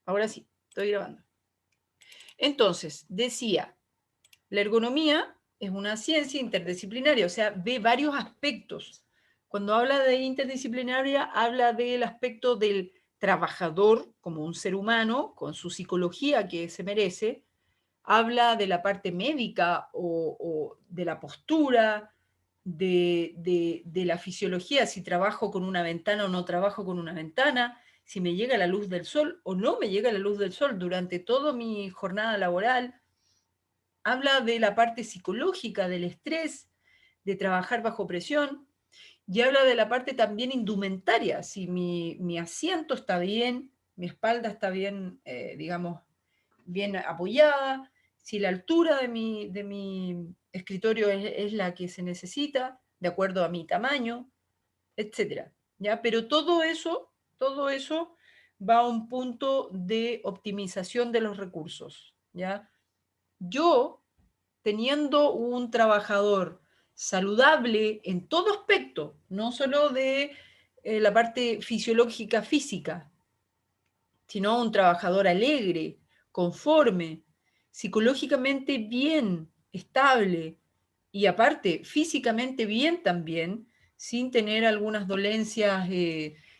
Ahora sí, estoy grabando. Entonces, decía, la ergonomía es una ciencia interdisciplinaria, o sea, ve varios aspectos. Cuando habla de interdisciplinaria, habla del aspecto del trabajador como un ser humano, con su psicología que se merece, habla de la parte médica o de la postura, de la fisiología, si trabajo con una ventana o no trabajo con una ventana, si me llega la luz del sol o no me llega la luz del sol durante toda mi jornada laboral. Habla de la parte psicológica, del estrés, de trabajar bajo presión, y habla de la parte también indumentaria, si mi asiento está bien, mi espalda está bien, digamos, bien apoyada, si la altura de mi escritorio es la que se necesita, de acuerdo a mi tamaño, etcétera. ¿Ya? Pero todo eso va a un punto de optimización de los recursos. ¿Ya? Yo, teniendo un trabajador saludable en todo aspecto, no solo de la parte fisiológica física, sino un trabajador alegre, conforme, psicológicamente bien, estable y aparte físicamente bien también, sin tener algunas dolencias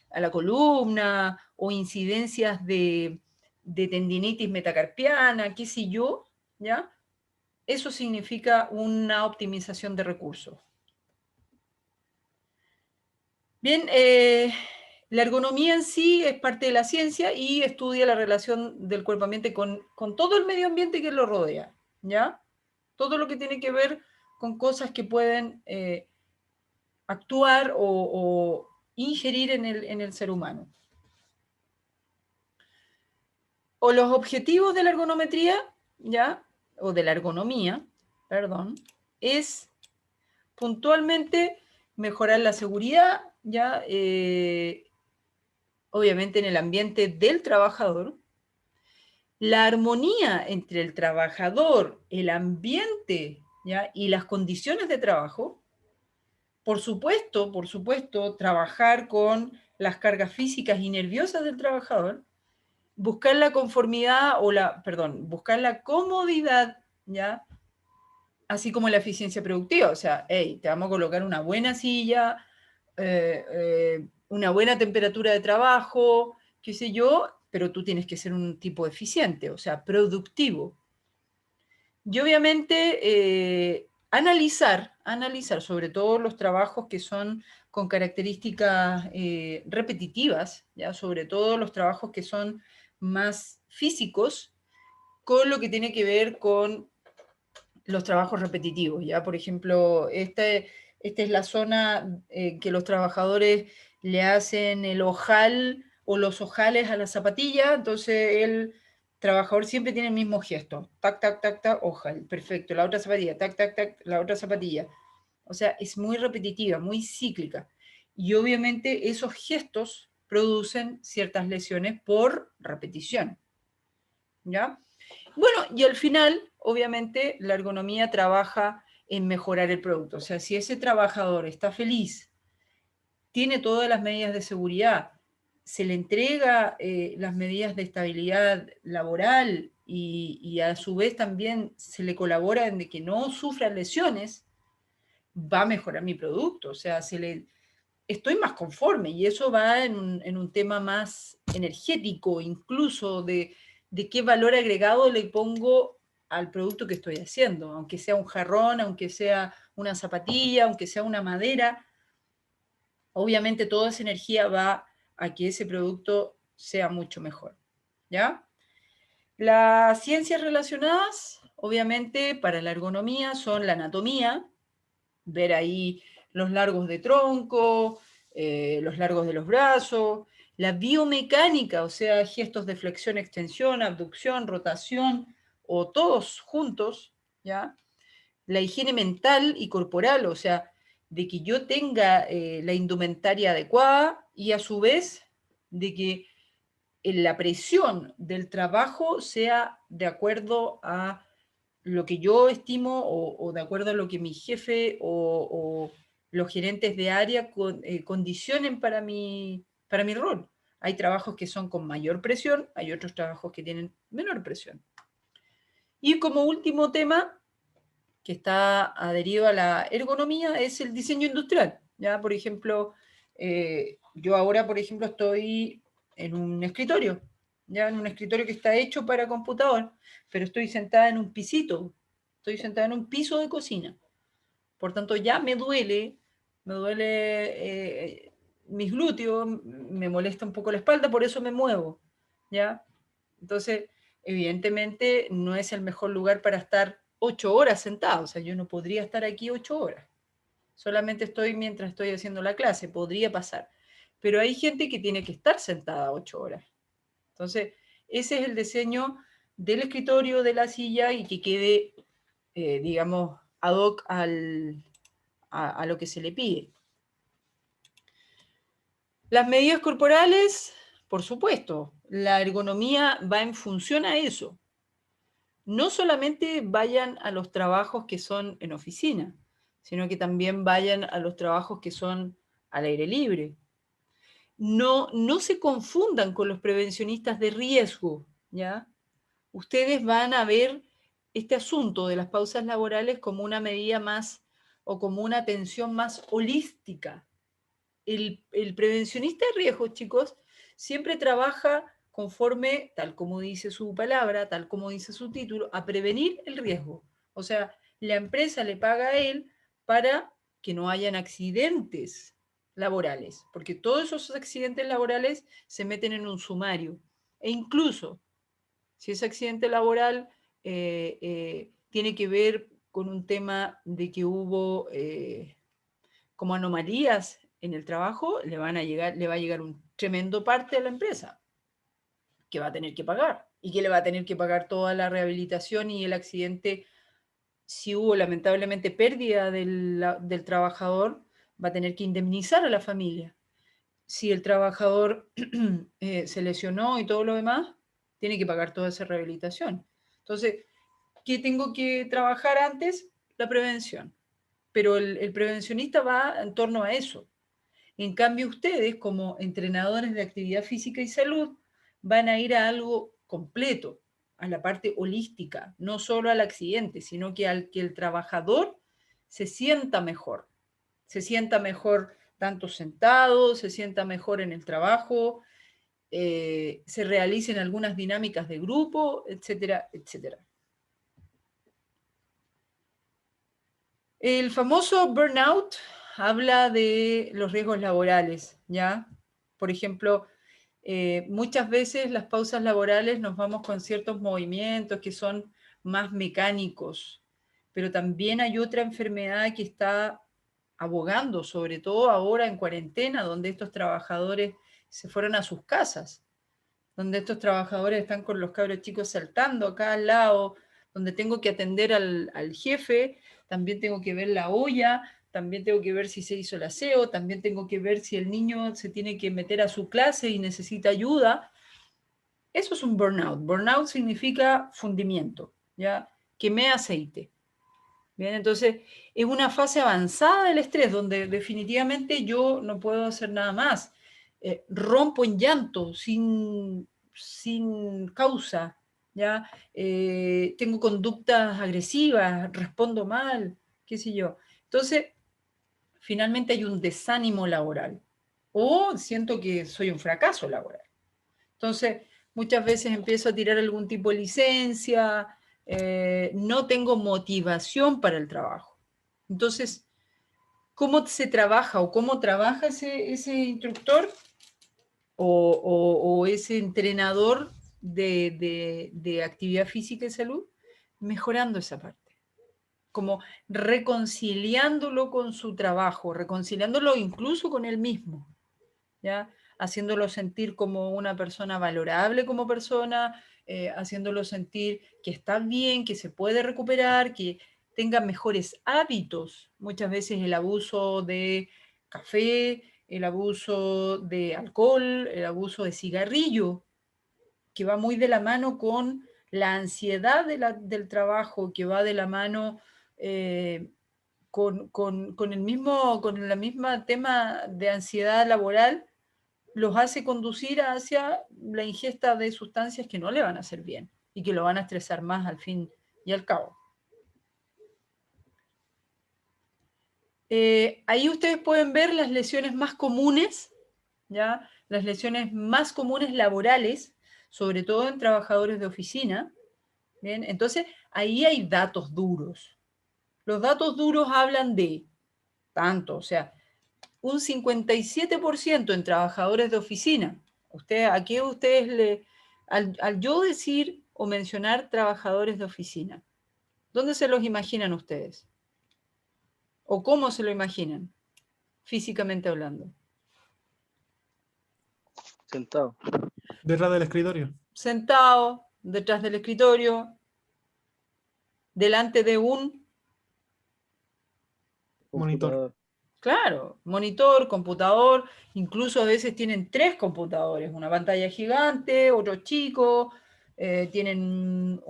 a la columna o incidencias de tendinitis metacarpiana, qué sé yo, ¿ya? Eso significa una optimización de recursos. Bien, la ergonomía en sí es parte de la ciencia y estudia la relación del cuerpo ambiente con todo el medio ambiente que lo rodea, ¿ya? Todo lo que tiene que ver con cosas que pueden actuar o ingerir en el ser humano. O los objetivos de la ergonometría, ¿ya? O de la ergonomía, perdón, es puntualmente mejorar la seguridad, ¿ya? Obviamente en el ambiente del trabajador, la armonía entre el trabajador, el ambiente, ¿ya? Y las condiciones de trabajo, por supuesto, trabajar con las cargas físicas y nerviosas del trabajador, buscar la conformidad o buscar la comodidad, ¿ya? Así como la eficiencia productiva, o sea, hey, te vamos a colocar una buena silla, una buena temperatura de trabajo, qué sé yo, pero tú tienes que ser un tipo eficiente, o sea, productivo. Y obviamente analizar sobre todo los trabajos que son con características repetitivas, ¿ya? Sobre todo los trabajos que son más físicos, con lo que tiene que ver con los trabajos repetitivos, ¿ya? Por ejemplo, esta es la zona que los trabajadores le hacen el ojal o los ojales a la zapatilla, entonces el trabajador siempre tiene el mismo gesto, tac, tac, tac, tac, ojal, perfecto, la otra zapatilla, tac, tac, tac, la otra zapatilla. O sea, es muy repetitiva, muy cíclica. Y obviamente esos gestos producen ciertas lesiones por repetición, ¿ya? Bueno, y al final, obviamente, la ergonomía trabaja en mejorar el producto. O sea, si ese trabajador está feliz, tiene todas las medidas de seguridad, se le entrega las medidas de estabilidad laboral y a su vez también se le colabora en de que no sufra lesiones, va a mejorar mi producto. O sea, estoy más conforme y eso va en un tema más energético, incluso de qué valor agregado le pongo al producto que estoy haciendo, aunque sea un jarrón, aunque sea una zapatilla, aunque sea una madera, obviamente toda esa energía va a que ese producto sea mucho mejor, ¿ya? Las ciencias relacionadas, obviamente, para la ergonomía son la anatomía, ver ahí los largos de tronco, los largos de los brazos, la biomecánica, o sea, gestos de flexión, extensión, abducción, rotación, o todos juntos, ¿ya? La higiene mental y corporal, o sea, de que yo tenga la indumentaria adecuada y a su vez de que la presión del trabajo sea de acuerdo a lo que yo estimo o de acuerdo a lo que mi jefe o los gerentes de área condicionen para mi rol. Hay trabajos que son con mayor presión, hay otros trabajos que tienen menor presión. Y como último tema, que está adherido a la ergonomía, es el diseño industrial. ¿Ya? Por ejemplo, yo ahora, por ejemplo, estoy en un escritorio, ya en un escritorio que está hecho para computador, pero estoy sentada en un pisito, estoy sentada en un piso de cocina. Por tanto, ya me duele mis glúteos, me molesta un poco la espalda, por eso me muevo, ¿ya? Entonces, evidentemente, no es el mejor lugar para estar 8 horas sentado, o sea, yo no podría estar aquí 8 horas. Solamente estoy mientras estoy haciendo la clase, podría pasar. Pero hay gente que tiene que estar sentada 8 horas. Entonces, ese es el diseño del escritorio, de la silla y que quede, digamos, ad hoc a lo que se le pide. Las medidas corporales, por supuesto, la ergonomía va en función a eso. No solamente vayan a los trabajos que son en oficina, sino que también vayan a los trabajos que son al aire libre. No se confundan con los prevencionistas de riesgo, ¿ya? Ustedes van a ver este asunto de las pausas laborales como una medida más o como una atención más holística. El prevencionista de riesgos, chicos, siempre trabaja conforme, tal como dice su palabra, tal como dice su título, a prevenir el riesgo. O sea, la empresa le paga a él para que no hayan accidentes laborales, porque todos esos accidentes laborales se meten en un sumario. E incluso, si ese accidente laboral tiene que ver con un tema de que hubo como anomalías en el trabajo, le va a llegar un tremendo parte a la empresa que va a tener que pagar y que le va a tener que pagar toda la rehabilitación y el accidente. Si hubo lamentablemente pérdida del trabajador, va a tener que indemnizar a la familia. Si el trabajador se lesionó y todo lo demás, tiene que pagar toda esa rehabilitación. Entonces, ¿qué tengo que trabajar antes? La prevención. Pero el prevencionista va en torno a eso. En cambio, ustedes, como entrenadores de actividad física y salud, van a ir a algo completo, a la parte holística, no solo al accidente, sino que al que el trabajador se sienta mejor tanto sentado, se sienta mejor en el trabajo, se realicen algunas dinámicas de grupo, etcétera, etcétera. El famoso burnout habla de los riesgos laborales, ¿ya? Por ejemplo, muchas veces las pausas laborales nos vamos con ciertos movimientos que son más mecánicos, pero también hay otra enfermedad que está abogando, sobre todo ahora en cuarentena, donde estos trabajadores se fueron a sus casas, donde estos trabajadores están con los cabros chicos saltando acá al lado, donde tengo que atender al jefe, también tengo que ver la olla, también tengo que ver si se hizo el aseo, también tengo que ver si el niño se tiene que meter a su clase y necesita ayuda. Eso es un burnout. Burnout significa fundimiento, ¿ya? Quemé aceite. Bien, entonces es una fase avanzada del estrés donde definitivamente yo no puedo hacer nada más. Rompo en llanto sin causa, ¿ya? Tengo conductas agresivas, respondo mal, qué sé yo. Entonces, finalmente hay un desánimo laboral o siento que soy un fracaso laboral. Entonces, muchas veces empiezo a tirar algún tipo de licencia, no tengo motivación para el trabajo. Entonces, ¿cómo se trabaja o cómo trabaja ese instructor o ese entrenador de actividad física y salud? Mejorando esa parte, como reconciliándolo con su trabajo, reconciliándolo incluso con él mismo, ¿ya? Haciéndolo sentir como una persona valorable como persona, haciéndolo sentir que está bien, que se puede recuperar, que tenga mejores hábitos. Muchas veces el abuso de café, el abuso de alcohol, el abuso de cigarrillo, que va muy de la mano con la ansiedad del trabajo, que va de la mano con el mismo tema de ansiedad laboral, los hace conducir hacia la ingesta de sustancias que no le van a hacer bien y que lo van a estresar más al fin y al cabo. Ahí ustedes pueden ver las lesiones más comunes, ¿ya? Las lesiones más comunes laborales, sobre todo en trabajadores de oficina. ¿Bien? Entonces, ahí hay datos duros. Los datos duros hablan de tanto, o sea, un 57% en trabajadores de oficina. ¿A qué ustedes al yo decir o mencionar trabajadores de oficina, ¿dónde se los imaginan ustedes? ¿O cómo se lo imaginan, físicamente hablando? Sentado. Detrás del escritorio. Sentado, detrás del escritorio, delante de un, Monitor. claro, monitor, computador, incluso a veces tienen 3 computadores, una pantalla gigante, otro chico, tienen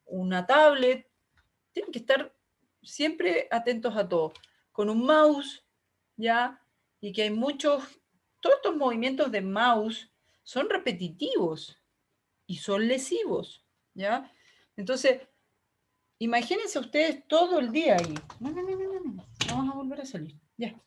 una tablet, tienen que estar siempre atentos a todo, con un mouse, ¿ya? Y que hay todos estos movimientos de mouse son repetitivos y son lesivos, ¿ya? Entonces, imagínense ustedes todo el día ahí. No vas a volver a salir, ya.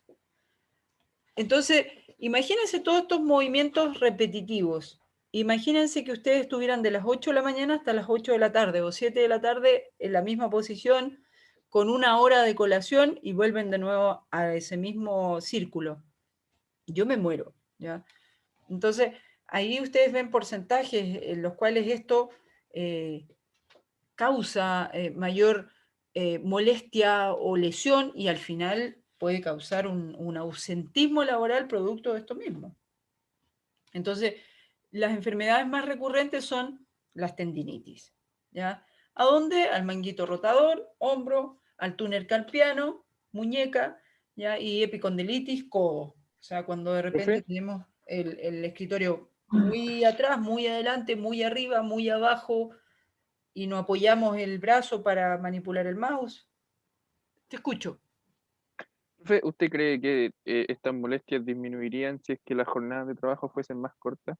Entonces, imagínense todos estos movimientos repetitivos. Imagínense que ustedes estuvieran de las 8 de la mañana hasta las 8 de la tarde o 7 de la tarde en la misma posición con una hora de colación y vuelven de nuevo a ese mismo círculo. Yo me muero, ¿ya? Entonces, ahí ustedes ven porcentajes en los cuales esto causa mayor molestia o lesión y al final puede causar un ausentismo laboral producto de esto mismo. Entonces, las enfermedades más recurrentes son las tendinitis, ¿ya? ¿A dónde? Al manguito rotador, hombro, al túnel carpiano, muñeca, ¿ya? Y epicondilitis, codo. O sea, cuando de repente ¿Profe? tenemos el escritorio muy atrás, muy adelante, muy arriba, muy abajo, y no apoyamos el brazo para manipular el mouse. Te escucho. Profe, ¿usted cree que estas molestias disminuirían si es que las jornadas de trabajo fuesen más cortas?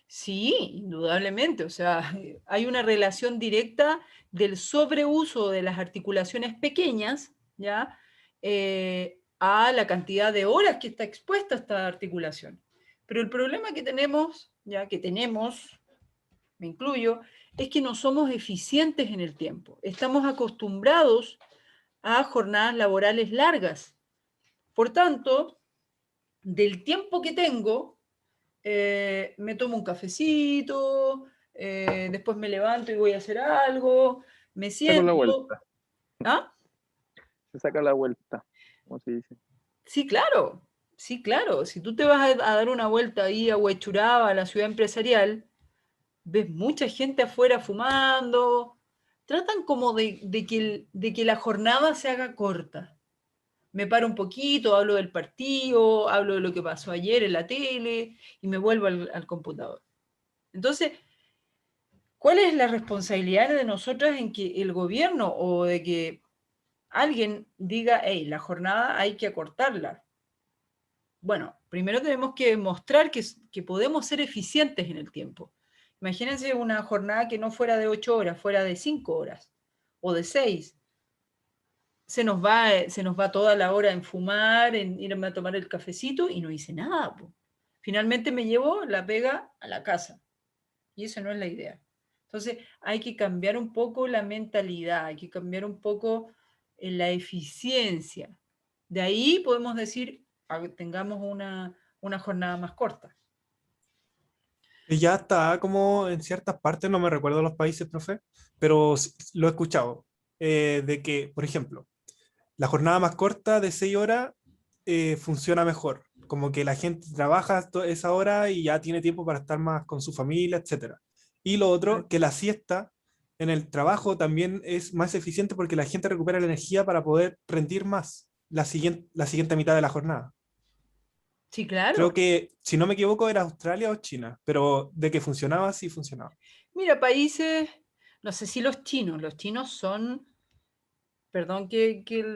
Sí, indudablemente. O sea, hay una relación directa del sobreuso de las articulaciones pequeñas, ¿ya? A la cantidad de horas que está expuesta esta articulación. Pero el problema que tenemos, ya que tenemos, me incluyo, es que no somos eficientes en el tiempo. Estamos acostumbrados a jornadas laborales largas. Por tanto, del tiempo que tengo, me tomo un cafecito, después me levanto y voy a hacer algo, me Saco la siento. vuelta, ¿Ah? se saca la vuelta, como se dice. Sí, claro, sí, claro. Si tú te vas a dar una vuelta ahí a Huechuraba, a la ciudad empresarial, ves mucha gente afuera fumando, tratan como de que la jornada se haga corta. Me paro un poquito, hablo del partido, hablo de lo que pasó ayer en la tele y me vuelvo al computador. Entonces, ¿cuál es la responsabilidad de nosotras en que el gobierno o de que alguien diga, hey, la jornada hay que acortarla? Bueno, primero tenemos que mostrar que podemos ser eficientes en el tiempo. Imagínense una jornada que no fuera de 8 horas, fuera de 5 horas o de 6. Se nos va toda la hora en fumar, en irme a tomar el cafecito y no hice nada. Po. Finalmente me llevo la pega a la casa y esa no es la idea. Entonces hay que cambiar un poco la mentalidad, hay que cambiar un poco la eficiencia. De ahí podemos decir, tengamos una jornada más corta. Y ya está como en ciertas partes, no me recuerdo los países, profe, pero lo he escuchado, de que, por ejemplo, la jornada más corta de 6 horas funciona mejor, como que la gente trabaja esa hora y ya tiene tiempo para estar más con su familia, etcétera. Y lo otro, que la siesta en el trabajo también es más eficiente porque la gente recupera la energía para poder rendir más la siguiente mitad de la jornada. Sí, Creo claro. que, si no me equivoco, era Australia o China, pero de que funcionaba, sí funcionaba. Mira, países, no sé si los chinos son, perdón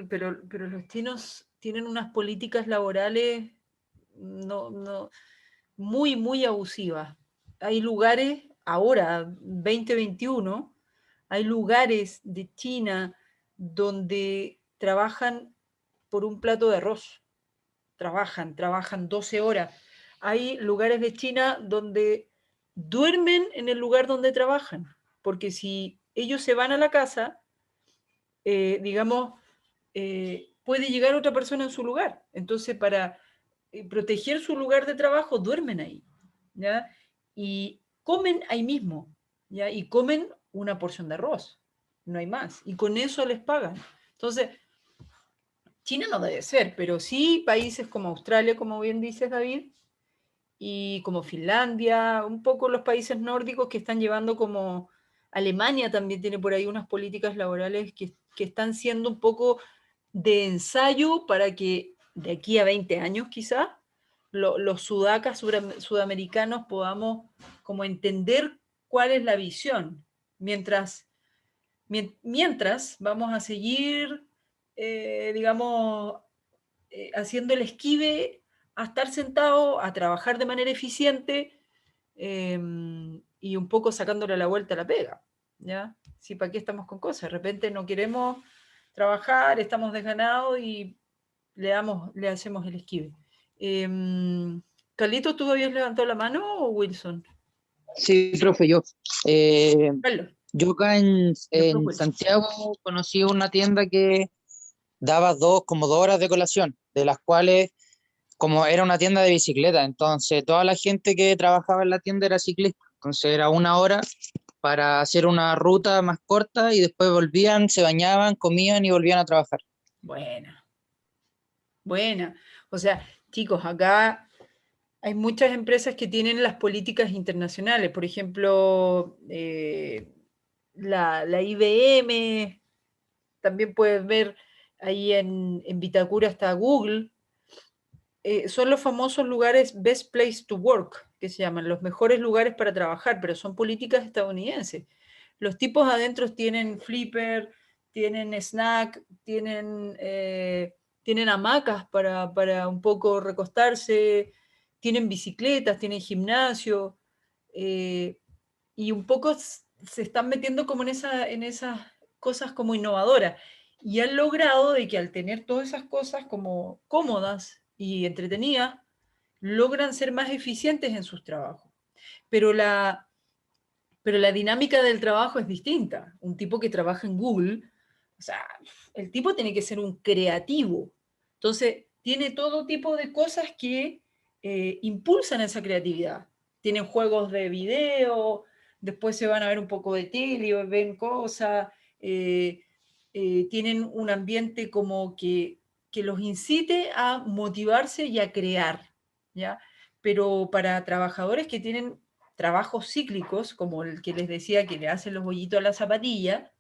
pero los chinos tienen unas políticas laborales, no, no, muy, muy abusivas. Hay lugares, ahora, 2021, hay lugares de China donde trabajan por un plato de arroz. Trabajan 12 horas. Hay lugares de China donde duermen en el lugar donde trabajan, porque si ellos se van a la casa, digamos, puede llegar otra persona en su lugar. Entonces, para proteger su lugar de trabajo, duermen ahí, ¿ya? Y comen ahí mismo, ¿ya? Y comen una porción de arroz, no hay más. Y con eso les pagan. Entonces, China no debe ser, pero sí países como Australia, como bien dices, David, y como Finlandia, un poco los países nórdicos que están llevando como Alemania también tiene por ahí unas políticas laborales que están siendo un poco de ensayo para que de aquí a 20 años quizás los sudacas sudamericanos podamos como entender cuál es la visión, mientras vamos a seguir, digamos, haciendo el esquive a estar sentado, a trabajar de manera eficiente y un poco sacándole la vuelta a la pega. ¿Ya? Sí, ¿para qué estamos con cosas? De repente no queremos trabajar, estamos desganados y le hacemos el esquive. Carlito, ¿tú habías levantado la mano o Wilson? Sí, profe, yo. Carlos. Yo acá en Santiago conocí una tienda que daba como 2 horas de colación, de las cuales, como era una tienda de bicicleta, entonces toda la gente que trabajaba en la tienda era ciclista, entonces era 1 hora para hacer una ruta más corta y después volvían, se bañaban, comían y volvían a trabajar. Buena. O sea, chicos, acá hay muchas empresas que tienen las políticas internacionales, por ejemplo, la IBM, también puedes ver ahí en Vitacura está Google, son los famosos lugares Best Place to Work, que se llaman, los mejores lugares para trabajar, pero son políticas estadounidenses. Los tipos adentro tienen flipper, tienen snack, tienen hamacas para un poco recostarse, tienen bicicletas, tienen gimnasio, y un poco se están metiendo como en esas cosas como innovadoras. Y han logrado de que al tener todas esas cosas como cómodas y entretenidas, logran ser más eficientes en sus trabajos. Pero la dinámica del trabajo es distinta. Un tipo que trabaja en Google, o sea, el tipo tiene que ser un creativo. Entonces, tiene todo tipo de cosas que impulsan esa creatividad. Tienen juegos de video, después se van a ver un poco de tele, ven cosas, tienen un ambiente como que los incite a motivarse y a crear, ¿ya? Pero para trabajadores que tienen trabajos cíclicos, como el que les decía que le hacen los bollitos a la zapatilla,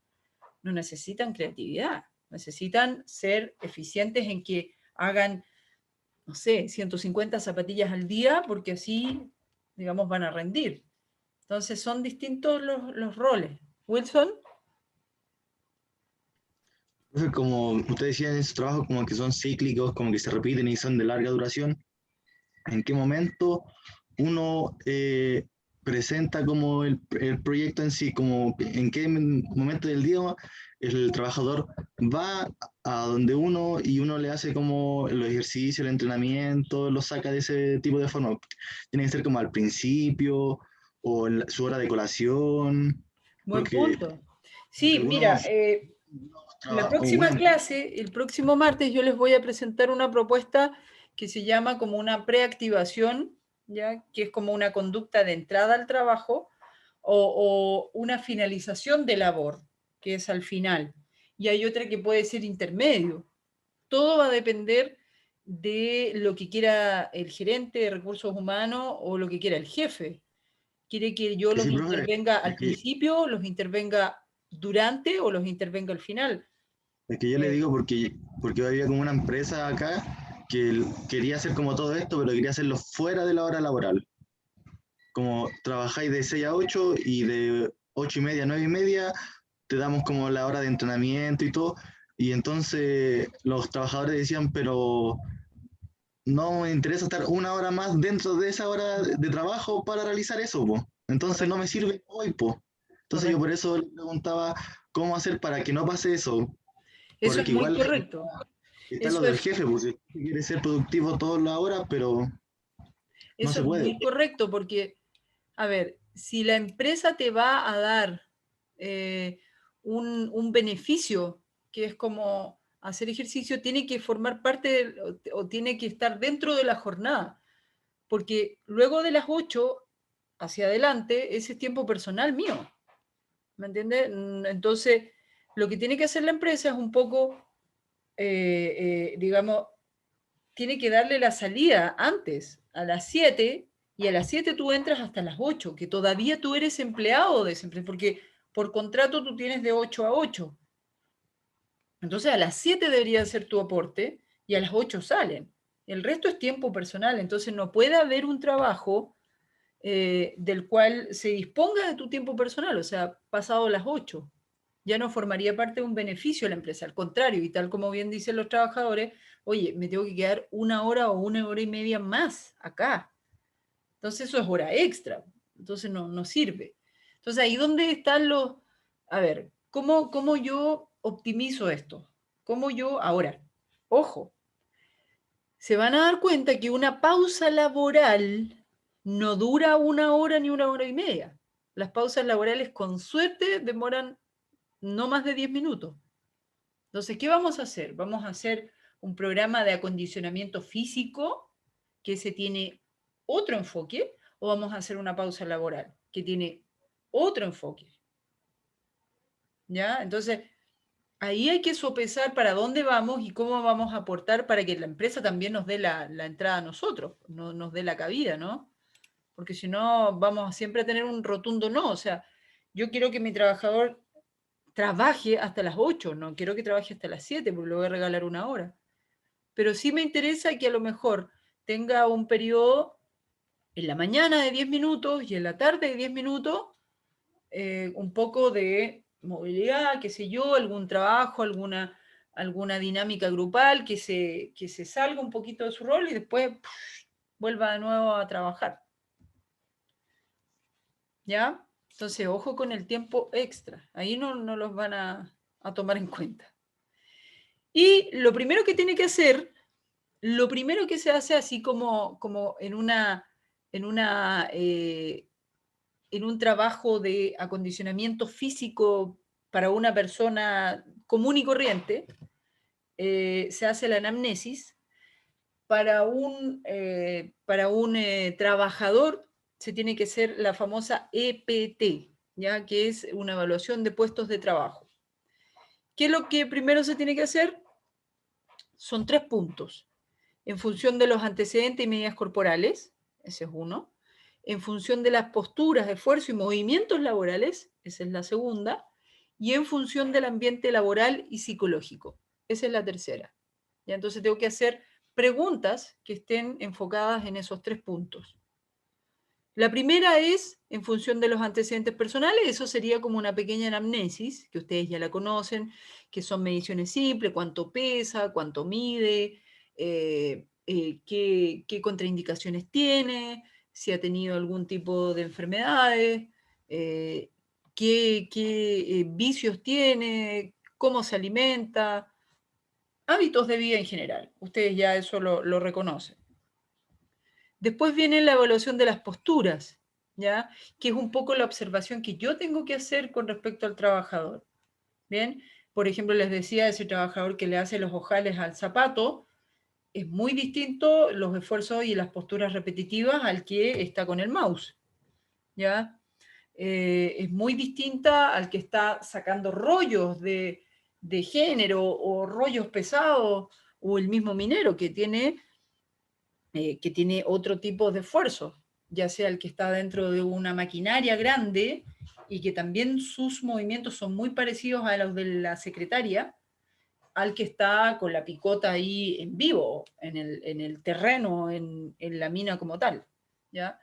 no necesitan creatividad, necesitan ser eficientes en que hagan, no sé, 150 zapatillas al día, porque así, digamos, van a rendir. Entonces son distintos los roles. Wilson. Entonces, como usted decía en su trabajo, como que son cíclicos, como que se repiten y son de larga duración, ¿en qué momento uno presenta como el proyecto en sí? Como en qué momento del día el trabajador va a donde uno y uno le hace como los ejercicios, el entrenamiento, lo saca de ese tipo de forma. Tiene que ser como al principio o en su hora de colación, Buen porque, punto. Sí, porque mira, la próxima clase, el próximo martes, yo les voy a presentar una propuesta que se llama como una preactivación, ¿ya? Que es como una conducta de entrada al trabajo o una finalización de labor, que es al final. Y hay otra que puede ser intermedio. Todo va a depender de lo que quiera el gerente de recursos humanos o lo que quiera el jefe. ¿Quiere que yo los sí, profe, intervenga al es que, principio, los intervenga durante o los intervenga al final? es que yo le digo porque había como una empresa acá que quería hacer como todo esto, pero quería hacerlo fuera de la hora laboral. Como trabajáis de 6 a 8 y de 8 y media a 9 y media te damos como la hora de entrenamiento y todo. Y entonces los trabajadores decían, pero no me interesa estar una hora más dentro de esa hora de trabajo para realizar eso, po. Entonces no me sirve hoy, po. Entonces yo por eso le preguntaba cómo hacer para que no pase eso, Eso es porque muy igual correcto. está lo del jefe, pues si quiere ser productivo todas las horas, pero no Eso se es puede. muy correcto porque, a ver, si la empresa te va a dar un beneficio, que es como hacer ejercicio, tiene que formar parte o tiene que estar dentro de la jornada, porque luego de las 8 hacia adelante, ese es tiempo personal mío, ¿me entiendes? Entonces, lo que tiene que hacer la empresa es un poco, digamos, tiene que darle la salida antes, a las 7, y a las 7 tú entras hasta las 8, que todavía tú eres empleado de esa empresa, porque por contrato tú tienes de 8 a 8. Entonces a las 7 debería ser tu aporte y a las 8 salen. El resto es tiempo personal, entonces no puede haber un trabajo del cual se disponga de tu tiempo personal, o sea, pasado las 8. Ya no formaría parte de un beneficio a la empresa, al contrario, y tal como bien dicen los trabajadores, oye, me tengo que quedar una hora o una hora y media más acá. Entonces eso es hora extra, entonces no sirve. Entonces ahí donde están los... A ver, ¿cómo yo optimizo esto? ¿Cómo yo... Ahora, ojo, se van a dar cuenta que una pausa laboral no dura una hora ni una hora y media. Las pausas laborales con suerte demoran no más de 10 minutos. Entonces, ¿qué vamos a hacer? Vamos a hacer un programa de acondicionamiento físico que se tiene otro enfoque, o vamos a hacer una pausa laboral que tiene otro enfoque. ¿Ya? Entonces, ahí hay que sopesar para dónde vamos y cómo vamos a aportar para que la empresa también nos dé la entrada a nosotros, nos dé la cabida, ¿no? Porque si no, vamos siempre a tener un rotundo no. O sea, yo quiero que mi trabajador trabaje hasta las 8, no quiero que trabaje hasta las 7 porque le voy a regalar una hora. Pero sí me interesa que a lo mejor tenga un periodo en la mañana de 10 minutos y en la tarde de 10 minutos, un poco de movilidad, qué sé yo, algún trabajo, alguna dinámica grupal, que se salga un poquito de su rol y después vuelva de nuevo a trabajar. ¿Ya? Entonces, ojo con el tiempo extra. Ahí no los van a tomar en cuenta. Y lo primero que tiene que hacer, lo primero que se hace así como en un trabajo de acondicionamiento físico para una persona común y corriente, se hace la anamnesis. Para un trabajador se tiene que hacer la famosa EPT, ¿ya? Que es una evaluación de puestos de trabajo. ¿Qué es lo que primero se tiene que hacer? Son 3 puntos. En función de los antecedentes y medidas corporales, ese es uno. En función de las posturas, esfuerzo y movimientos laborales, esa es la segunda. Y en función del ambiente laboral y psicológico, esa es la tercera. ¿Ya? Entonces tengo que hacer preguntas que estén enfocadas en esos 3 puntos. La primera es en función de los antecedentes personales, eso sería como una pequeña anamnesis, que ustedes ya la conocen, que son mediciones simples, cuánto pesa, cuánto mide, qué contraindicaciones tiene, si ha tenido algún tipo de enfermedades, qué vicios tiene, cómo se alimenta, hábitos de vida en general. Ustedes ya eso lo reconocen. Después viene la evaluación de las posturas, ¿ya? Que es un poco la observación que yo tengo que hacer con respecto al trabajador. ¿Bien? Por ejemplo, les decía, ese trabajador que le hace los ojales al zapato, es muy distinto los esfuerzos y las posturas repetitivas al que está con el mouse, ¿ya? Es muy distinta al que está sacando rollos de género o rollos pesados, o el mismo minero que tiene otro tipo de esfuerzo, ya sea el que está dentro de una maquinaria grande y que también sus movimientos son muy parecidos a los de la secretaria, al que está con la picota ahí en vivo, en el terreno, en la mina como tal, ¿ya?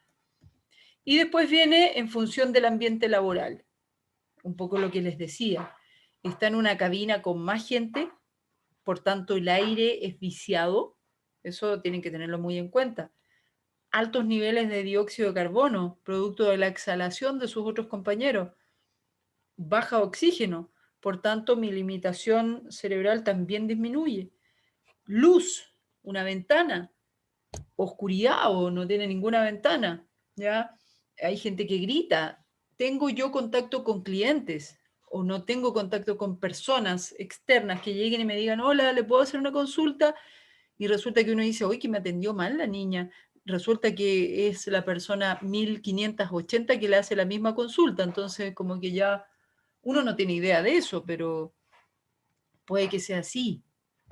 Y después viene en función del ambiente laboral, un poco lo que les decía, está en una cabina con más gente, por tanto el aire es viciado, Eso tienen que tenerlo muy en cuenta. Altos niveles de dióxido de carbono, producto de la exhalación de sus otros compañeros. Baja oxígeno, por tanto mi limitación cerebral también disminuye. Luz, una ventana, oscuridad o no tiene ninguna ventana, ¿ya? Hay gente que grita, ¿tengo yo contacto con clientes o no tengo contacto con personas externas que lleguen y me digan, hola, ¿le puedo hacer una consulta? Y resulta que uno dice, oye, que me atendió mal la niña. Resulta que es la persona 1580 que le hace la misma consulta, entonces como que ya uno no tiene idea de eso, pero puede que sea así.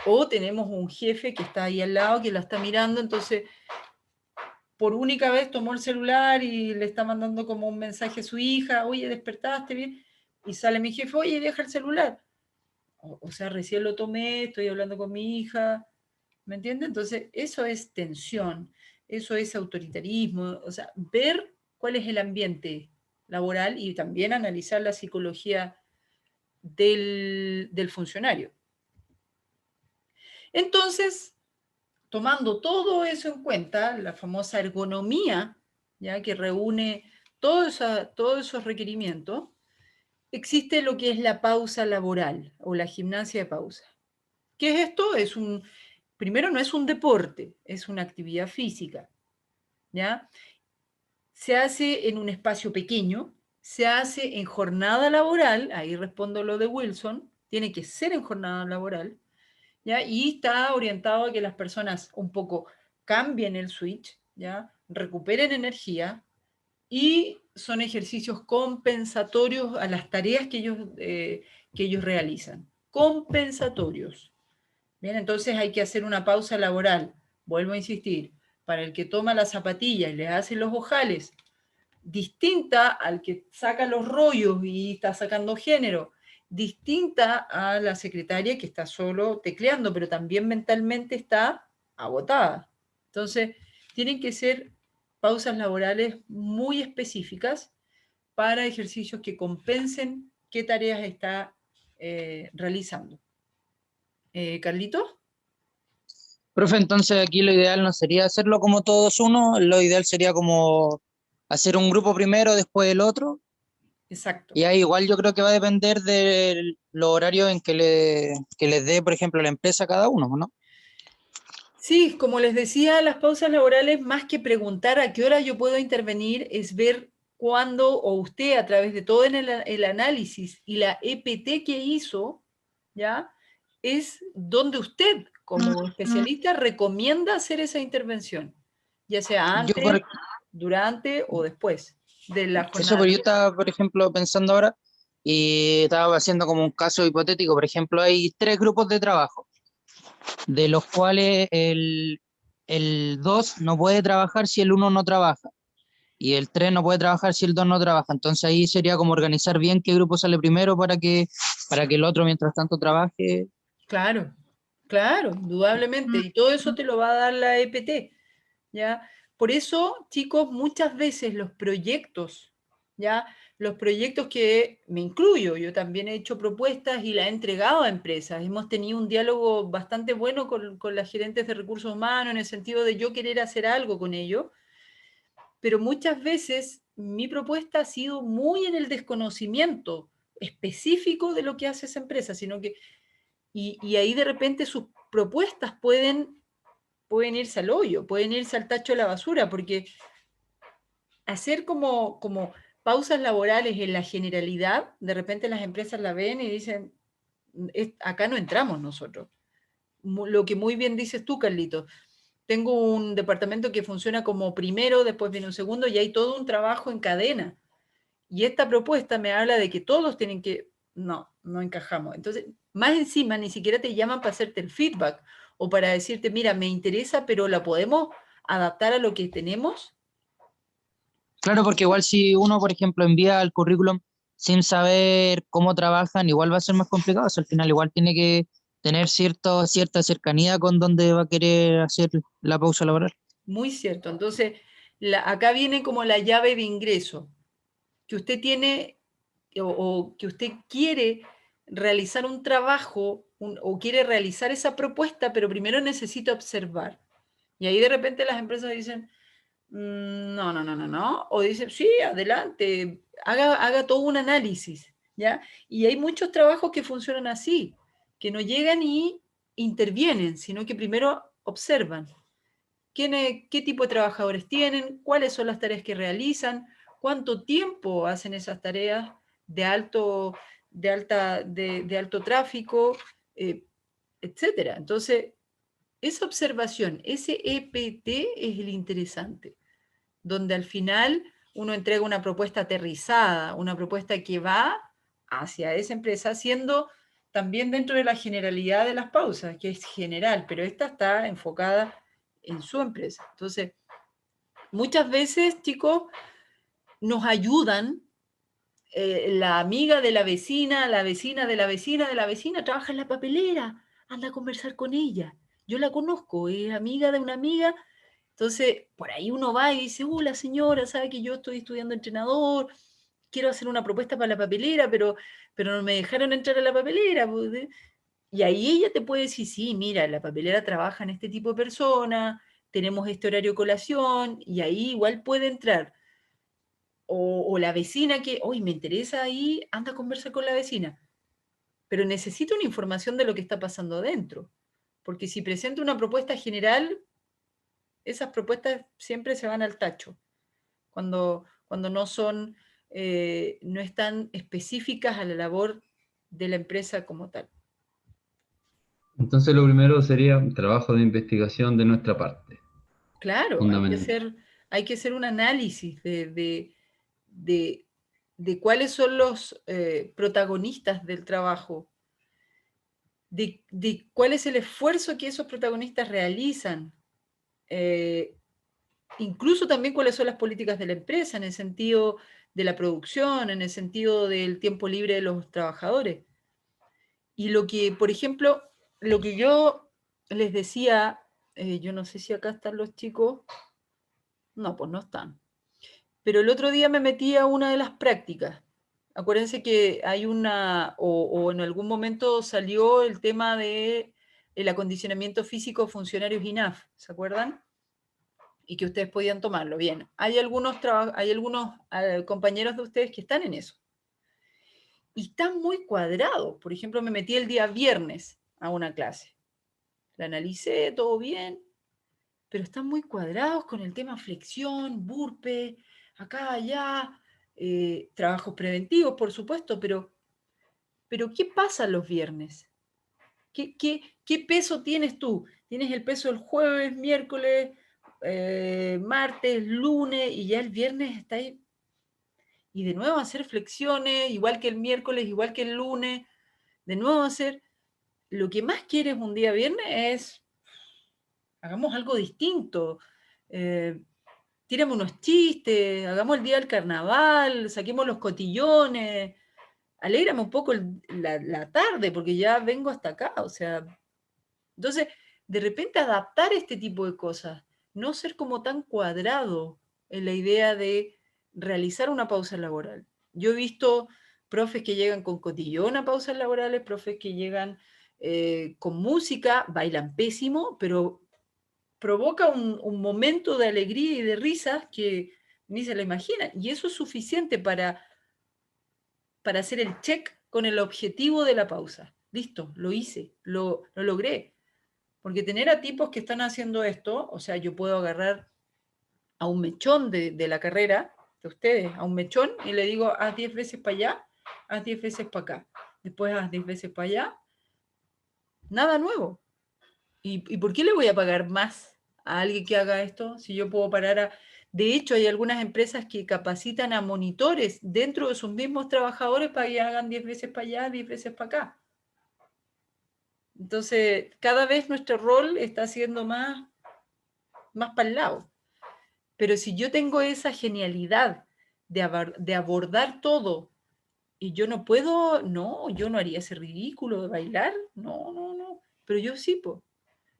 O tenemos un jefe que está ahí al lado, que la está mirando, entonces por única vez tomó el celular y le está mandando como un mensaje a su hija, oye, despertaste bien, y sale mi jefe, oye, deja el celular. O sea, recién lo tomé, estoy hablando con mi hija, ¿me entiende? Entonces, eso es tensión, eso es autoritarismo, o sea, ver cuál es el ambiente laboral y también analizar la psicología del funcionario. Entonces, tomando todo eso en cuenta, la famosa ergonomía, ya que reúne todos esos requerimientos, existe lo que es la pausa laboral o la gimnasia de pausa. ¿Qué es esto? Primero, no es un deporte, es una actividad física, ¿ya? Se hace en un espacio pequeño, se hace en jornada laboral, ahí respondo lo de Wilson, tiene que ser en jornada laboral, ¿ya? Y está orientado a que las personas un poco cambien el switch, ¿ya? Recuperen energía y son ejercicios compensatorios a las tareas que ellos realizan. Compensatorios. Bien, entonces hay que hacer una pausa laboral. Vuelvo a insistir, para el que toma la zapatilla y le hace los ojales, distinta al que saca los rollos y está sacando género, distinta a la secretaria que está solo tecleando, pero también mentalmente está agotada. Entonces, tienen que ser pausas laborales muy específicas para ejercicios que compensen qué tareas está realizando. ¿Carlitos? Profe, entonces aquí lo ideal no sería hacerlo como todos uno, lo ideal sería como hacer un grupo primero, después el otro, Exacto. y ahí igual yo creo que va a depender de los horarios en que les dé, por ejemplo, la empresa a cada uno, ¿no? Sí, como les decía, las pausas laborales, más que preguntar a qué hora yo puedo intervenir, es ver cuándo, o usted a través de todo el análisis y la EPT que hizo, ¿ya? Es donde usted, como especialista, recomienda hacer esa intervención, ya sea Yo antes, por, durante o después de la eso, jornada. pero yo estaba, por ejemplo, pensando ahora y estaba haciendo como un caso hipotético. Por ejemplo, hay 3 grupos de trabajo, de los cuales el 2 no puede trabajar si el 1 no trabaja, y el 3 no puede trabajar si el 2 no trabaja. Entonces ahí sería como organizar bien qué grupo sale primero para que el otro, mientras tanto, trabaje. Claro, claro, indudablemente. Y todo eso te lo va a dar la EPT, ¿ya? Por eso, chicos, muchas veces los proyectos, ¿ya? Los proyectos que me incluyo, yo también he hecho propuestas y las he entregado a empresas. Hemos tenido un diálogo bastante bueno con las gerentes de recursos humanos en el sentido de yo querer hacer algo con ello, pero muchas veces mi propuesta ha sido muy en el desconocimiento específico de lo que hace esa empresa, sino que y ahí de repente sus propuestas pueden irse al hoyo, pueden irse al tacho de la basura, porque hacer como pausas laborales en la generalidad, de repente las empresas la ven y dicen, acá no entramos nosotros. Lo que muy bien dices tú, Carlito. Tengo un departamento que funciona como primero, después viene un segundo y hay todo un trabajo en cadena. Y esta propuesta me habla de que todos tienen que, no encajamos. Entonces, más encima, ni siquiera te llaman para hacerte el feedback o para decirte, mira, me interesa, pero la podemos adaptar a lo que tenemos. Claro, porque igual si uno, por ejemplo, envía el currículum sin saber cómo trabajan, igual va a ser más complicado. O sea, al final igual tiene que tener cierta cercanía con donde va a querer hacer la pausa laboral. Muy cierto. Entonces, acá viene como la llave de ingreso, que usted tiene o que usted quiere realizar un trabajo o quiere realizar esa propuesta, pero primero necesita observar. Y ahí de repente las empresas dicen, no, o dicen, sí, adelante, haga todo un análisis, ¿ya? Y hay muchos trabajos que funcionan así, que no llegan y intervienen, sino que primero observan qué tipo de trabajadores tienen, cuáles son las tareas que realizan, cuánto tiempo hacen esas tareas de alto, de alto tráfico, etcétera. Entonces, esa observación, ese EPT es el interesante, donde al final uno entrega una propuesta aterrizada, una propuesta que va hacia esa empresa, siendo también dentro de la generalidad de las pausas, que es general, pero esta está enfocada en su empresa. Entonces, muchas veces, chicos, nos ayudan la amiga de la vecina, la vecina de la vecina de la vecina, trabaja en la papelera, anda a conversar con ella. Yo la conozco, es amiga de una amiga. Entonces, por ahí uno va y dice, la señora, sabe que yo estoy estudiando entrenador, quiero hacer una propuesta para la papelera, pero no me dejaron entrar a la papelera. Pues, y ahí ella te puede decir, sí, mira, la papelera trabaja en este tipo de personas, tenemos este horario de colación, y ahí igual puede entrar. O la vecina que, hoy me interesa ahí, anda a conversar con la vecina. Pero necesito una información de lo que está pasando adentro. Porque si presento una propuesta general, esas propuestas siempre se van al tacho. Cuando no son, no están específicas a la labor de la empresa como tal. Entonces lo primero sería un trabajo de investigación de nuestra parte, Claro, fundamental. hay que hacer un análisis de cuáles son los protagonistas del trabajo, de cuál es el esfuerzo que esos protagonistas realizan, incluso también cuáles son las políticas de la empresa en el sentido de la producción, en el sentido del tiempo libre de los trabajadores. Y lo que, por ejemplo, lo que yo les decía, yo no sé si acá están los chicos, no, pues no están. Pero el otro día me metí a una de las prácticas. Acuérdense que hay o en algún momento salió el tema de el acondicionamiento físico de funcionarios INAF, ¿se acuerdan? Y que ustedes podían tomarlo. Bien, hay algunos compañeros de ustedes que están en eso. Y están muy cuadrados. Por ejemplo, me metí el día viernes a una clase. La analicé, todo bien, pero están muy cuadrados con el tema flexión, burpee, acá, allá, trabajos preventivos, por supuesto, pero ¿qué pasa los viernes? ¿Qué peso tienes tú? ¿Tienes el peso el jueves, miércoles, martes, lunes, y ya el viernes está ahí? Y de nuevo hacer flexiones, igual que el miércoles, igual que el lunes, de nuevo hacer... Lo que más quieres un día viernes es, hagamos algo distinto, tiremos unos chistes, hagamos el día del carnaval, saquemos los cotillones, alégrame un poco la tarde, porque ya vengo hasta acá, o sea, entonces, de repente adaptar este tipo de cosas, no ser como tan cuadrado en la idea de realizar una pausa laboral. Yo he visto profes que llegan con cotillón a pausas laborales, profes que llegan con música, bailan pésimo, pero provoca un momento de alegría y de risas que ni se lo imaginan. Y eso es suficiente para hacer el check con el objetivo de la pausa. Listo, lo hice, lo logré. Porque tener a tipos que están haciendo esto, o sea, yo puedo agarrar a un mechón de la carrera de ustedes, a un mechón, y le digo, haz 10 veces para allá, haz 10 veces para acá, después haz 10 veces para allá, nada nuevo. ¿Y por qué le voy a pagar más a alguien que haga esto si yo puedo parar a... De hecho, hay algunas empresas que capacitan a monitores dentro de sus mismos trabajadores para que hagan 10 veces para allá, 10 veces para acá. Entonces, cada vez nuestro rol está siendo más para el lado. Pero si yo tengo esa genialidad de abordar todo y yo no puedo, no, yo no haría ese ridículo de bailar, no, pero yo sí, pues.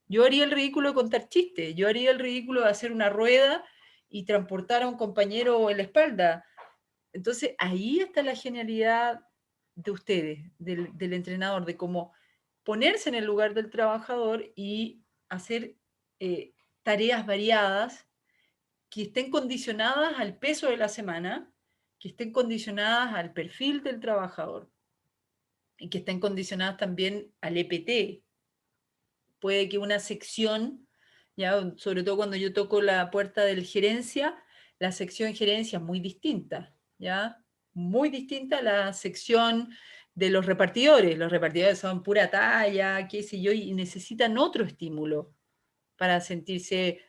Yo haría el ridículo de contar chistes, yo haría el ridículo de hacer una rueda y transportar a un compañero en la espalda. Entonces, ahí está la genialidad de ustedes, del entrenador, de cómo ponerse en el lugar del trabajador y hacer tareas variadas que estén condicionadas al peso de la semana, que estén condicionadas al perfil del trabajador y que estén condicionadas también al EPT. Puede que una sección, ya, sobre todo cuando yo toco la puerta del gerencia, la sección gerencia es muy distinta, ¿ya? Muy distinta a la sección de los repartidores. Los repartidores son pura talla, qué sé yo, y necesitan otro estímulo para sentirse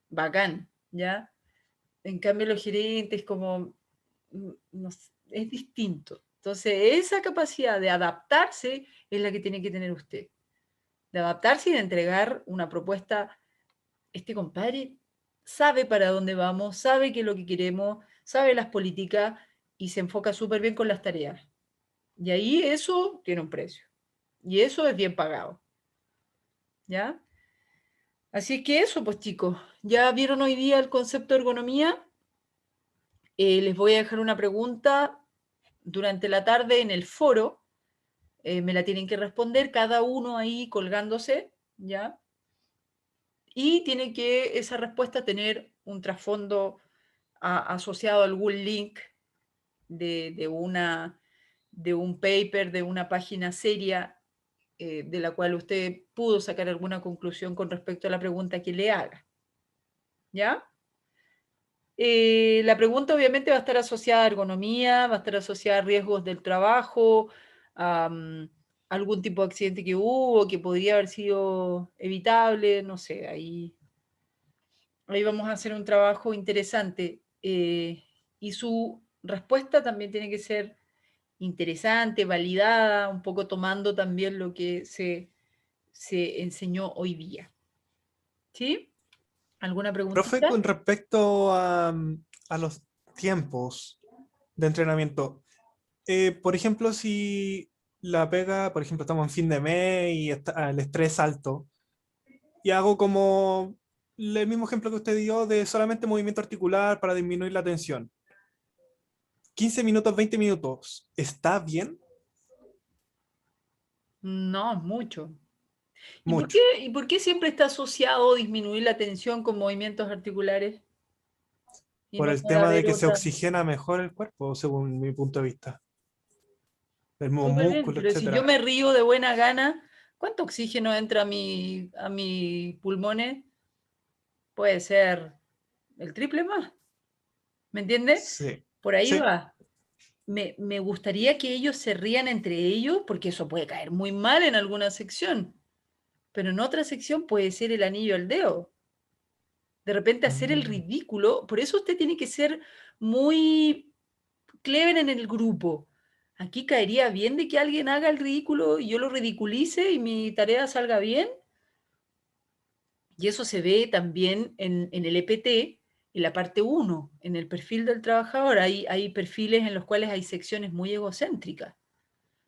bacán, ¿ya? En cambio, los gerentes, como, no sé, es distinto. Entonces, esa capacidad de adaptarse es la que tiene que tener usted. De adaptarse y de entregar una propuesta. Este compadre sabe para dónde vamos, sabe qué es lo que queremos, sabe las políticas y se enfoca súper bien con las tareas. Y ahí eso tiene un precio. Y eso es bien pagado. ¿Ya? Así que eso, pues chicos, ya vieron hoy día el concepto de ergonomía. Les voy a dejar una pregunta durante la tarde en el foro. Me la tienen que responder cada uno ahí colgándose, ¿ya? Y tiene que esa respuesta tener un trasfondo asociado a algún link de un paper, de una página seria, de la cual usted pudo sacar alguna conclusión con respecto a la pregunta que le haga. ¿Ya? La pregunta obviamente va a estar asociada a ergonomía, va a estar asociada a riesgos del trabajo, a algún tipo de accidente que hubo, que podría haber sido evitable, no sé, ahí vamos a hacer un trabajo interesante. Y su respuesta también tiene que ser interesante, validada, un poco tomando también lo que se enseñó hoy día. ¿Sí? ¿Alguna Profe, preguntita? con respecto a los tiempos de entrenamiento, por ejemplo, si la pega, por ejemplo, estamos en fin de mes y está el estrés alto, y hago como el mismo ejemplo que usted dio de solamente movimiento articular para disminuir la tensión. 15 minutos, 20 minutos, ¿está bien? No, mucho. Mucho. ¿Y por qué siempre está asociado disminuir la tensión con movimientos articulares? Y Por no el puede tema de haber que se otra. oxigena mejor el cuerpo, según mi punto de vista. El Súper bien, músculo, pero si yo etcétera. me río de buena gana, ¿cuánto oxígeno entra a mis pulmones? Puede ser el triple más. ¿Me entiendes? Sí. Por ahí Sí. va. Me gustaría que ellos se rían entre ellos, porque eso puede caer muy mal en alguna sección, pero en otra sección puede ser el anillo al dedo. De repente hacer el Mm. ridículo, por eso usted tiene que ser muy clever en el grupo. Aquí caería bien de que alguien haga el ridículo y yo lo ridiculice y mi tarea salga bien. Y eso se ve también en el EPT, en la parte 1, en el perfil del trabajador. Hay perfiles en los cuales hay secciones muy egocéntricas.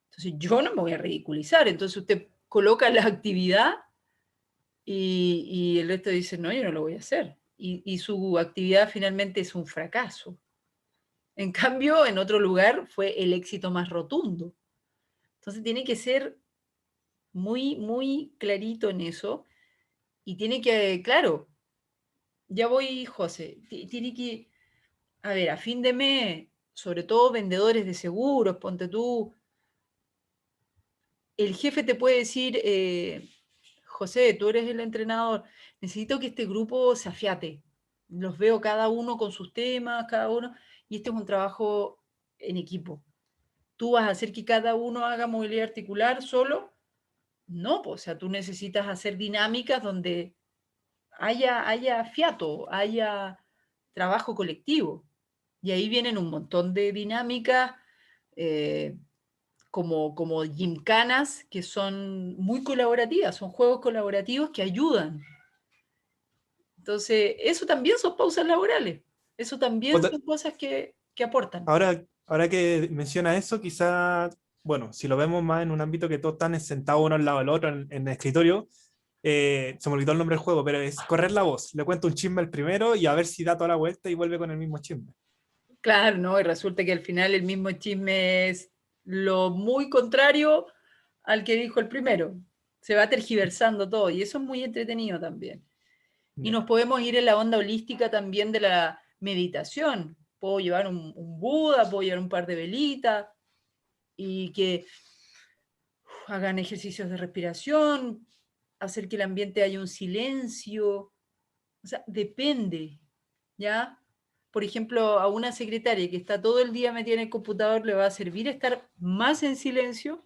Entonces yo no me voy a ridiculizar. Entonces usted coloca la actividad y el resto dice, no, yo no lo voy a hacer. Y su actividad finalmente es un fracaso. En cambio, en otro lugar fue el éxito más rotundo. Entonces tiene que ser muy, muy clarito en eso y tiene que, claro, ya voy, José, tiene que, a ver, a fin de mes, sobre todo vendedores de seguros, ponte tú, el jefe te puede decir, José, tú eres el entrenador, necesito que este grupo se afiate. Los veo cada uno con sus temas, cada uno, y este es un trabajo en equipo. ¿Tú vas a hacer que cada uno haga movilidad articular solo? No, pues, o sea, tú necesitas hacer dinámicas donde haya fiato, haya trabajo colectivo. Y ahí vienen un montón de dinámicas, eh, como gimcanas, que son muy colaborativas, son juegos colaborativos que ayudan. Entonces, eso también son pausas laborales, eso también Otra- son cosas que aportan. ahora que menciona eso, quizá, bueno, si lo vemos más en un ámbito que todos están sentados uno al lado del otro en el escritorio, se me olvidó el nombre del juego, pero es correr la voz. Le cuento un chisme al primero y a ver si da toda la vuelta y vuelve con el mismo chisme. Claro, ¿no? Y resulta que al final el mismo chisme es lo muy contrario al que dijo el primero. Se va tergiversando todo y eso es muy entretenido también. Y nos podemos ir en la onda holística también de la meditación. Puedo llevar un Buda, puedo llevar un par de velitas y que hagan ejercicios de respiración, hacer que el ambiente haya un silencio. O sea, depende, ¿ya? Por ejemplo, a una secretaria que está todo el día metida en el computador le va a servir estar más en silencio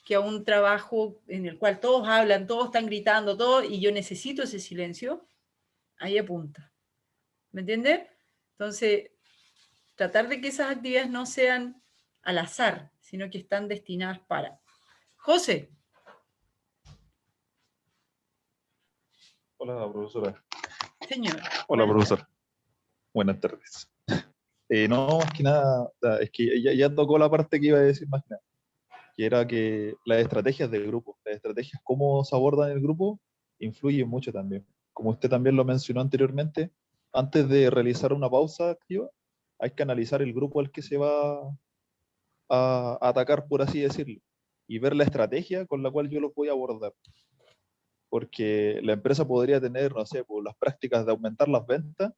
que a un trabajo en el cual todos hablan, todos están gritando, todo, y yo necesito ese silencio. Ahí apunta. ¿Me entiende? Entonces, tratar de que esas actividades no sean al azar, sino que están destinadas para. José. Hola, profesora. Señor. Hola, profesor. Buenas tardes. No, más que nada, es que ya tocó la parte que iba a decir más que nada, que era que las estrategias del grupo, las estrategias, cómo se abordan el grupo, influyen mucho también. Como usted también lo mencionó anteriormente, antes de realizar una pausa activa, hay que analizar el grupo al que se va a atacar, por así decirlo, y ver la estrategia con la cual yo los voy a abordar. Porque la empresa podría tener, no sé, pues, las prácticas de aumentar las ventas,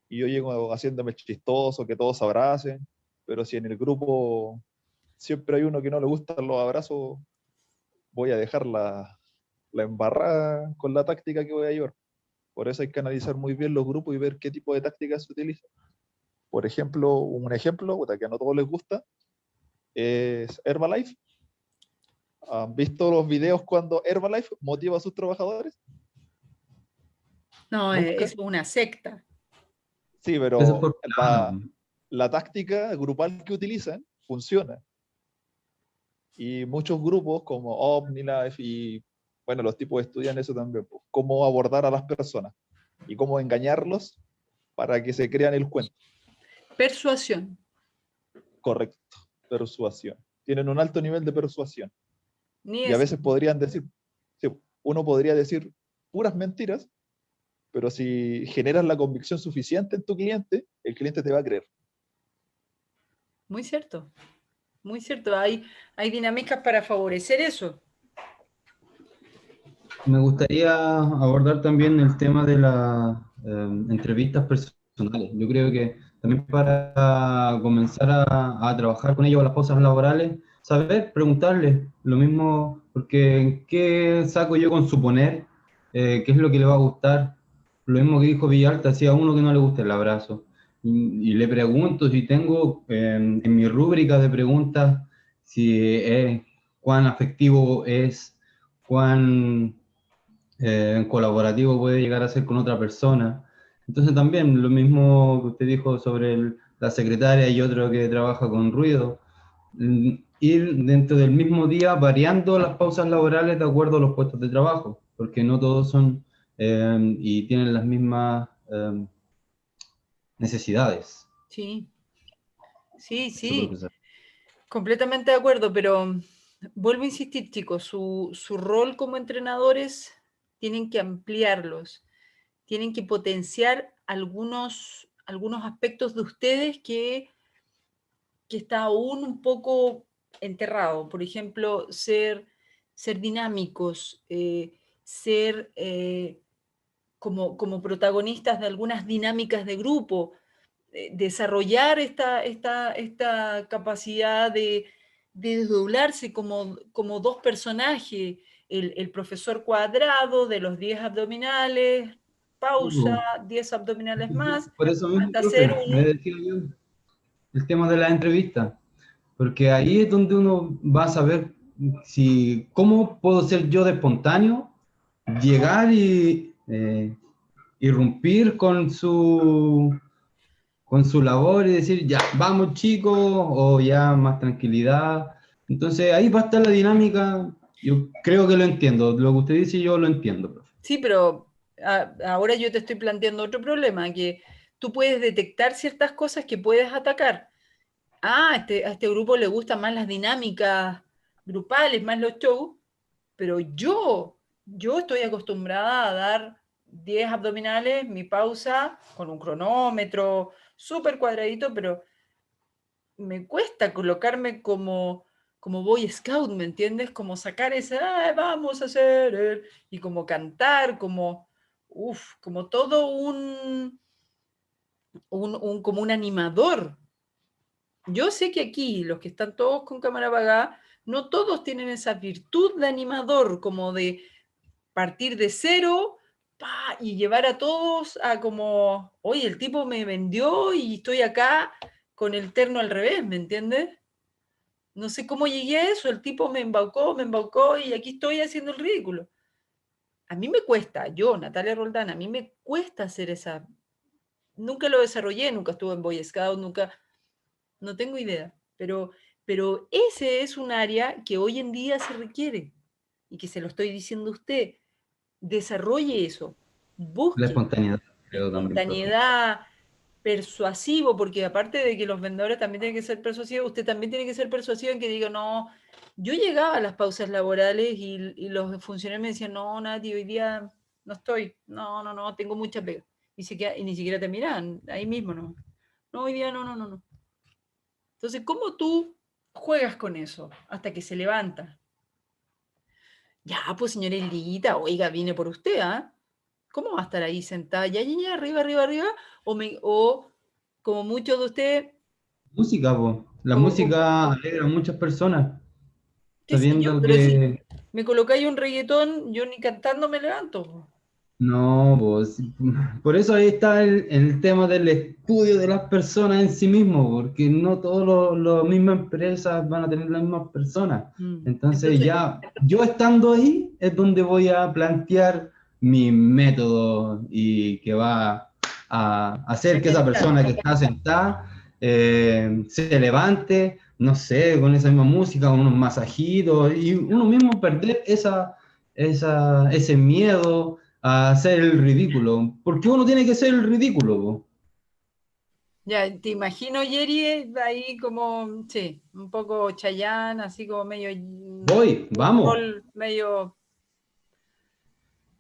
y yo llego haciéndome chistoso, que todos se abracen, pero si en el grupo siempre hay uno que no le gustan los abrazos, voy a dejar la embarrada con la táctica que voy a llevar. Por eso hay que analizar muy bien los grupos y ver qué tipo de tácticas se utilizan. Por ejemplo, un ejemplo, que a no todos les gusta, es Herbalife. ¿Han visto los videos cuando Herbalife motiva a sus trabajadores? No, ¿Nunca? es una secta. Sí, Eso es pero por la táctica grupal que utilizan funciona. Y muchos grupos como OmniLife y, bueno, los tipos estudian eso también, pues, cómo abordar a las personas y cómo engañarlos para que se crean el cuento. Persuasión. Correcto, persuasión. Tienen un alto nivel de persuasión. Ni Y a es. veces podrían decir, sí, uno podría decir puras mentiras, pero si generas la convicción suficiente en tu cliente, el cliente te va a creer. Muy cierto. Muy cierto. Hay dinámicas para favorecer eso. Me gustaría abordar también el tema de las entrevistas personales. Yo creo que también para comenzar a trabajar con ellos a las pausas laborales, saber preguntarles lo mismo, porque ¿qué saco yo con suponer? ¿Qué es lo que le va a gustar? Lo mismo que dijo Villalta, si a uno que no le gusta el abrazo. Y le pregunto si tengo en mi rúbrica de preguntas si cuán afectivo es, cuán colaborativo puede llegar a ser con otra persona. Entonces también lo mismo que usted dijo sobre la secretaria y otro que trabaja con ruido, ir dentro del mismo día variando las pausas laborales de acuerdo a los puestos de trabajo, porque no todos son y tienen las mismas necesidades. Sí, sí, Eso, sí. profesor. Completamente de acuerdo, pero vuelvo a insistir, chicos, su rol como entrenadores tienen que ampliarlos, tienen que potenciar algunos aspectos de ustedes que está aún un poco enterrado. Por ejemplo, ser dinámicos, ser como protagonistas de algunas dinámicas de grupo, desarrollar esta capacidad de desdoblarse como dos personajes, el profesor cuadrado de los 10 abdominales, pausa, 10 abdominales más, Por eso mismo, hasta profe, hacer le decía yo el tema de la entrevista, porque ahí es donde uno va a saber si cómo puedo ser yo de espontáneo, llegar y irrumpir con su labor y decir, ya, vamos chicos, o ya más tranquilidad. Entonces ahí va a estar la dinámica. Yo creo que lo entiendo. Lo que usted dice, yo lo entiendo, profe. Sí, pero ahora yo te estoy planteando otro problema, que tú puedes detectar ciertas cosas que puedes atacar. A este grupo le gustan más las dinámicas grupales, más los shows, pero yo estoy acostumbrada a dar 10 abdominales, mi pausa, con un cronómetro, súper cuadradito, pero me cuesta colocarme como Boy Scout, ¿me entiendes? Como sacar ese, vamos a hacer, y como cantar, como como todo como un animador. Yo sé que aquí, los que están todos con cámara apagada, no todos tienen esa virtud de animador, como de partir de cero y llevar a todos a como, oye, el tipo me vendió y estoy acá con el terno al revés, ¿me entiendes? No sé cómo llegué a eso, el tipo me embaucó y aquí estoy haciendo el ridículo. A mí me cuesta, yo, Natalia Roldán, a mí me cuesta hacer esa... Nunca lo desarrollé, nunca estuve en Boy Scout, nunca... No tengo idea, pero ese es un área que hoy en día se requiere y que se lo estoy diciendo a usted. Desarrolle eso, La busque espontaneidad, creo también, profe. espontaneidad, persuasivo, porque aparte de que los vendedores también tienen que ser persuasivos, usted también tiene que ser persuasivo en que diga, no, yo llegaba a las pausas laborales y los funcionarios me decían, no, Nati, hoy día no estoy, no, tengo mucha pega. Y ni siquiera te miran, ahí mismo, no. No, hoy día no. Entonces, ¿cómo tú juegas con eso hasta que se levanta? Ya, pues señora Elita, oiga, vine por usted, ¿ah? ¿Cómo va a estar ahí sentada? Ya, arriba. O como muchos de ustedes, Música, po. La o música alegra a muchas personas, qué sé yo, sabiendo pero si que me colocáis un reggaetón, yo ni cantando me levanto. Po. no, pues, por eso ahí está el tema del estudio de las personas en sí mismo, porque no todas las mismas empresas van a tener las mismas personas. Entonces ya, yo estando ahí es donde voy a plantear mi método y que va a hacer que esa persona que está sentada se levante, no sé, con esa misma música, con unos masajitos, y uno mismo perder ese miedo a hacer el ridículo. ¿Por qué uno tiene que ser el ridículo, po? Ya, te imagino, Jerry, ahí como, sí, un poco Chayanne, así como medio... Vamos. Medio...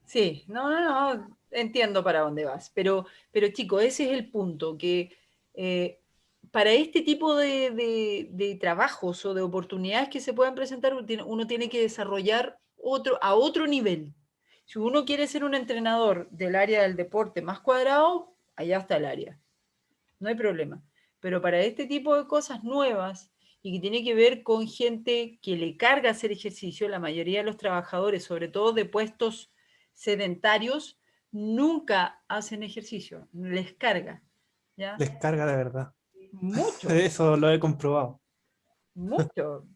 Sí, no, entiendo para dónde vas, pero chico, ese es el punto, que para este tipo de trabajos o de oportunidades que se puedan presentar, uno tiene que desarrollar a otro nivel. Si uno quiere ser un entrenador del área del deporte más cuadrado, allá está el área, no hay problema. Pero para este tipo de cosas nuevas y que tiene que ver con gente que le carga hacer ejercicio, la mayoría de los trabajadores, sobre todo de puestos sedentarios, nunca hacen ejercicio, les carga. ¿Ya? Les carga de verdad. Mucho. Eso lo he comprobado. Mucho.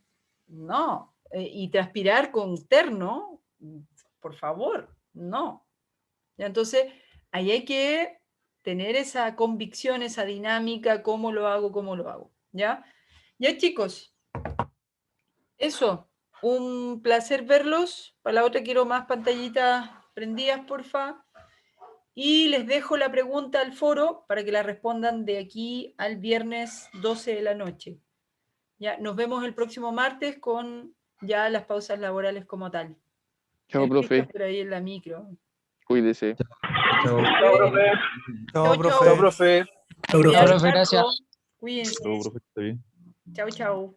No. Y transpirar con terno, por favor, no. ¿Ya? Entonces, ahí hay que tener esa convicción, esa dinámica, cómo lo hago, ¿ya? Ya, chicos, eso, un placer verlos. Para la otra quiero más pantallitas prendidas, porfa. Y les dejo la pregunta al foro para que la respondan de aquí al viernes 12 de la noche. Ya, nos vemos el próximo martes con ya las pausas laborales como tal. Chao, profe. Por ahí en la micro. Cuídese. Chao. Chao, profe. Chao, profe. Chao, profe, gracias. Cuídense. Chao, profe, está bien. Chao.